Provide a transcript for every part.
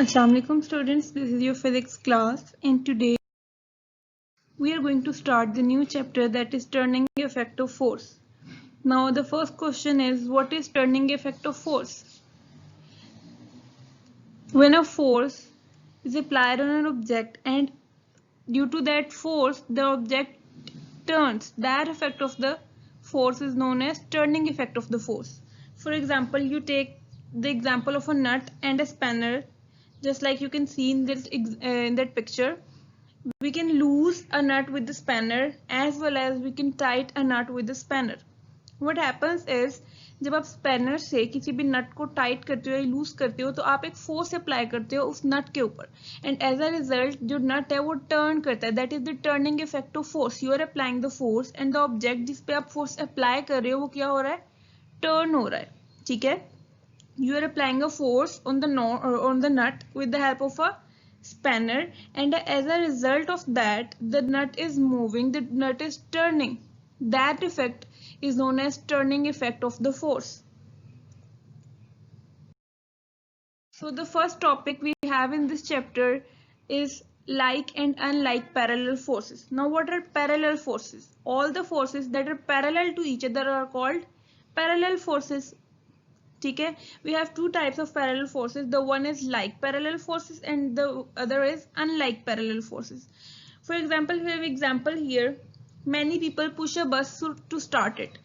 Assalamualaikum students, this is your physics class and today we are going to start the new chapter that is turning effect of force. Now the first question is, what is turning effect of force? When a force is applied on an object and due to that force the object turns, that effect of the force is known as turning effect of the force. For example, you take the example of a nut and a spanner, just like you can see in that picture. We can loose a nut with the spanner as well as we can tight a nut with the spanner. What happens is, जब आप spanner से किसी भी नट को tight करते हो या loose करते हो तो आप एक फोर्स अप्लाई करते हो उस नट के ऊपर एंड एज अ रिजल्ट जो नट है वो टर्न करता है. That is the turning effect of force. You are applying the force and the object जिस पे आप फोर्स अप्लाई कर रहे हो वो क्या हो रहा है, टर्न हो रहा है. ठीक है, you are applying a force on the nut with the help of a spanner and as a result of that the nut is moving, the nut is turning. That effect is known as turning effect of the force. So the first topic we have in this chapter is like and unlike parallel forces. Now what are parallel forces? All the forces that are parallel to each other are called parallel forces. ठीक है, we have two types of parallel forces. The one is like parallel forces and the other is unlike parallel forces. For example, we have example here. Many people push a bus to start it.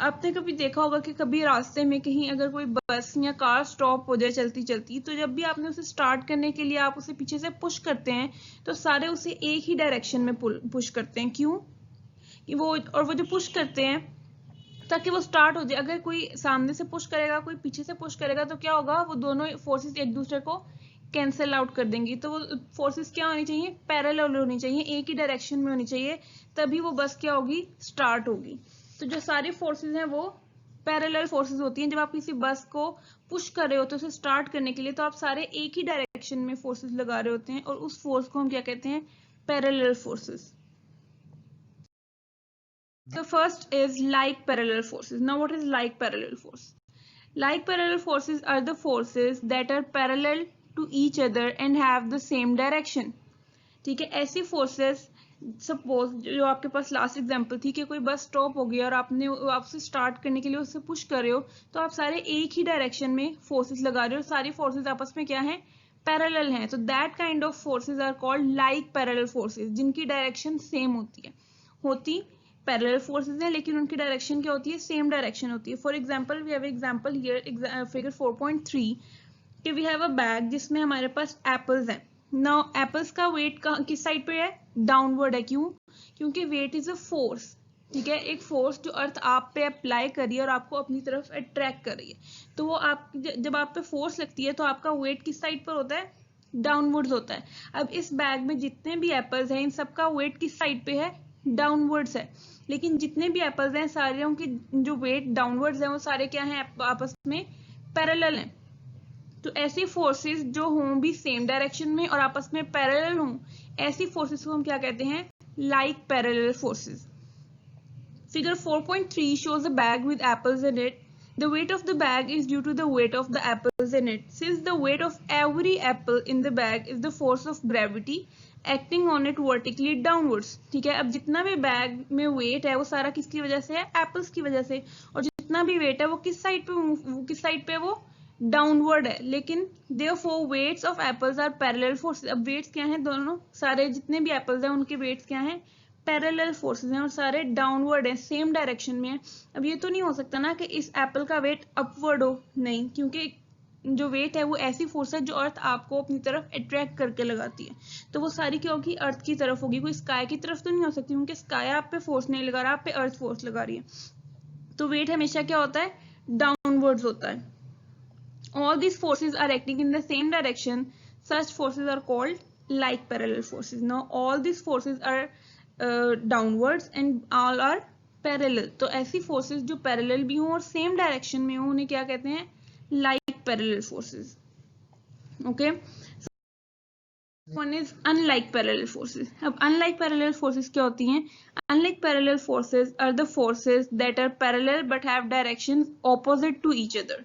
आपने कभी देखा होगा कि कभी रास्ते में कहीं अगर कोई बस या कार स्टॉप हो जाए चलती चलती, तो जब भी आपने उसे स्टार्ट करने के लिए आप उसे पीछे से पुश करते हैं तो सारे उसे एक ही डायरेक्शन में पुश करते हैं. क्यों? कि वो जो पुश करते हैं ताकि वो स्टार्ट हो जाए. अगर कोई सामने से पुश करेगा कोई पीछे से पुश करेगा तो क्या होगा, वो दोनों फोर्सेस एक दूसरे को कैंसिल आउट कर देंगी. तो वो फोर्सेस क्या होनी चाहिए, पैरेलल होनी चाहिए, एक ही डायरेक्शन में होनी चाहिए, तभी वो बस क्या होगी, स्टार्ट होगी. तो जो सारी फोर्सेस हैं वो पैरेलल फोर्सेस होती हैं. जब आप किसी बस को पुश कर रहे होते हैं उसे स्टार्ट करने के लिए तो आप सारे एक ही डायरेक्शन में फोर्सेस लगा रहे होते हैं और उस फोर्स को हम क्या कहते हैं, parallel forces. The first is like parallel forces. Now what is like parallel force? Like parallel forces are the forces that are parallel to each other and have the same direction. ठीक है, ऐसी forces suppose जो आपके पास last example थी कि कोई bus stop हो गया और आपसे स्टार्ट करने के लिए उससे पुश कर रहे हो तो आप सारे एक ही डायरेक्शन में फोर्सेस लगा रहे हो. सारी फोर्सेस आपस में क्या है, पैरेलल हैं. तो that kind of forces are called like parallel forces, जिनकी डायरेक्शन सेम होती पैरेलल फोर्सेस हैं लेकिन उनकी डायरेक्शन क्या होती है, सेम डायरेक्शन होती है. For example we have example here figure 4.3 कि वी हैव अ बैग जिसमें हमारे पास एप्पल्स हैं. नाउ एप्पल्स का वेट किस साइड पे है, डाउनवर्ड है. क्यों? क्योंकि वेट इज अ फोर्स. ठीक है, एक फोर्स जो अर्थ आप पे अप्लाई कर रही है और आपको अपनी तरफ अट्रैक्ट कर रही है. तो वो आप जब आप पे फोर्स लगती है तो आपका वेट किस साइड पर होता है, डाउनवर्ड्स होता है. अब इस बैग में जितने भी एप्पल्स हैं इन सबका वेट किस साइड पे है, डाउनवर्ड्स है. लेकिन जितने भी एप्पल्स हैं सारे के जो वेट डाउनवर्ड्स हैं वो सारे क्या हैं, आपस में पैरेलल हैं. तो ऐसी फोर्सेस जो हों भी सेम डायरेक्शन में और आपस में पैरेलल हों, ऐसी फोर्सेस को हम क्या कहते हैं, like parallel forces. Figure 4.3 shows a bag with apples in it. The weight of the bag is due to the weight of the apples in it. Since the weight of every apple in the bag is the force of gravity acting on it vertically downwards. ठीक है, अब जितना भी bag में wait है वो सारा किसकी वजह से है, एप्पल्स की वजह से. और जितना भी वेट है वो किस साइड पे वो डाउनवर्ड है. लेकिन therefore weights of apples are parallel forces. अब वेट्स क्या हैं, दोनों सारे जितने भी एप्पल्स हैं उनके वेट्स क्या हैं, पैरेलल फोर्सेस हैं और सारे डाउनवर्ड हैं, सेम डायरेक्शन में है. अब ये तो नहीं हो सकता ना कि इस एप्पल का वेट अपवर्ड हो, नहीं, क्योंकि जो वेट है वो ऐसी फोर्स है जो अर्थ आपको अपनी तरफ अट्रैक्ट करके लगाती है. तो वो सारी क्या होगी, अर्थ की तरफ होगी, कोई स्काई की तरफ तो नहीं हो सकती क्योंकि स्काई आप पे फोर्स नहीं लगा रहा, आप पे अर्थ फोर्स लगा रही है. तो वेट हमेशा क्या होता है, डाउनवर्ड्स होता है. All these forces are acting in the same direction. Such forces are called like parallel forces. Now all these forces are downwards and all are parallel. तो ऐसी forces जो parallel भी हों और same direction में हों उन्हें क्या कहते हैं, like parallel forces. Okay. One is unlike parallel forces. अब unlike parallel forces क्या होती हैं? Unlike parallel forces are the forces that are parallel but have directions opposite to each other.